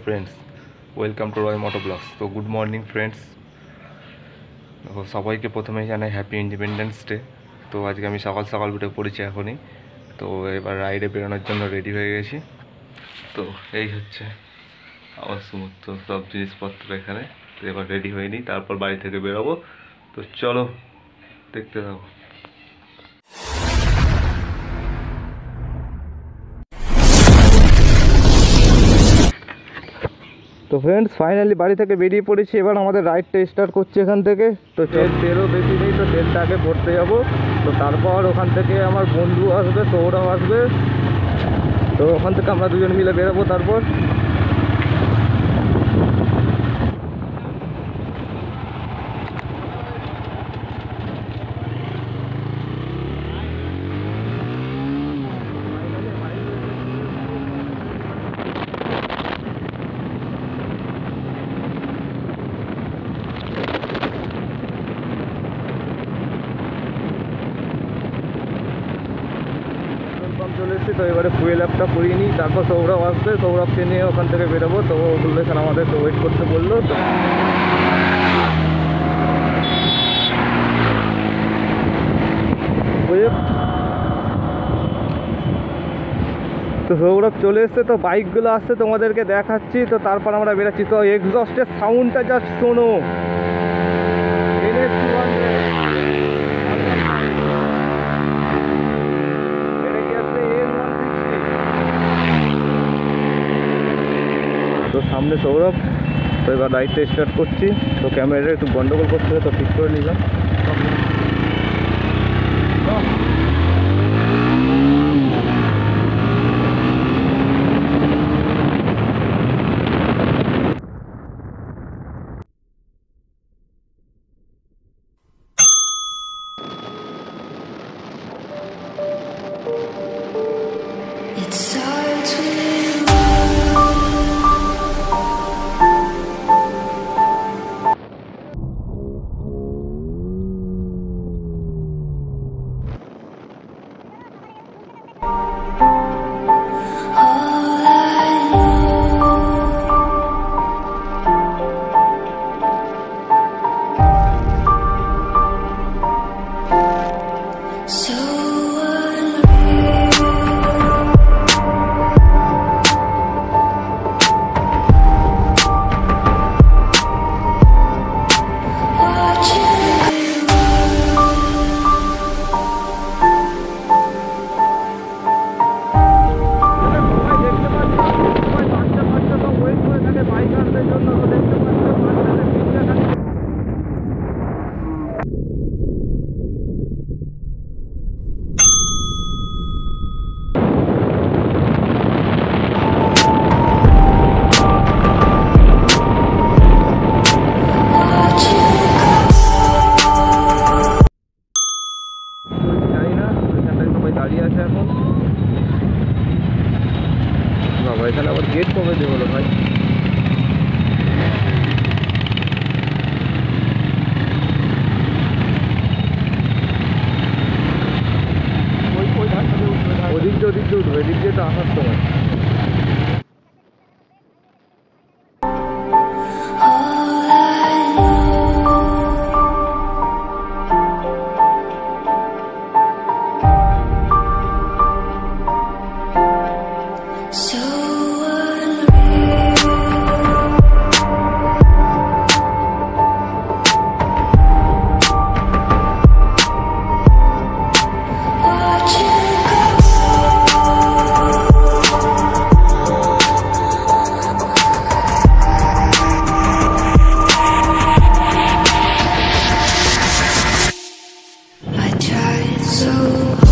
Friends, welcome to Roy moto blogs. তো good morning friends. সবাইকে প্রথমেই জানাই হ্যাপি ইন্ডিপেন্ডেন্স ডে। তো আজকে আমি সকাল সকাল উঠে পড়েছি এখনই। তো এবার রাইডে বেরোনোর জন্য রেডি হয়ে গেছি। তো এই হচ্ছে আমার সমস্ত সব জিনিসপত্র এখানে। তো এবার রেডি হয়ে নিই, তারপর বাড়ি থেকে বেরোবো। তো চলো দেখতে থাকো। তো ফ্রেন্ডস, ফাইনালি বাড়ি থেকে বেরিয়ে পড়েছি। এবার আমাদের রাইডটা স্টার্ট করছি এখান থেকে। তো তেলও বেশি নেই, তো তেলটা আগে ভরতে যাবো। তো তারপর ওখান থেকে আমার বন্ধু আসবে, সৌরভ আসবে। তো ওখান থেকে আমরা দুজন মিলে বেরোবো। তারপর চলে এসেছি। তো এবারে ফুয়েল অ্যাপটা করিয়ে নিই, তারপর সৌরভ আসবে। সৌরভকে নিয়ে ওখান থেকে বেরোবো। তো ও বললো এখানে আমাদের তো ওয়েট করতে বললো। তো সৌরভ চলে এসছে, তো বাইকগুলো আসছে তোমাদেরকে দেখাচ্ছি। তো তারপর আমরা বেরোচ্ছি। তো এক্সস্টের সাউন্ডটা জাস্ট শোনো। তো সামনে সৌরভ। তো এবার রাইডটা স্টার্ট করছি। তো ক্যামেরাটা একটু গন্ডগোল করতে হবে, তো ঠিক করে নিলাম। এখানে আবার গেট কবে দিয়ে হলো ভাই? ওদিক দিয়ে উঠবে, এদিক দিয়ে তো আসার সময়। I tried so hard.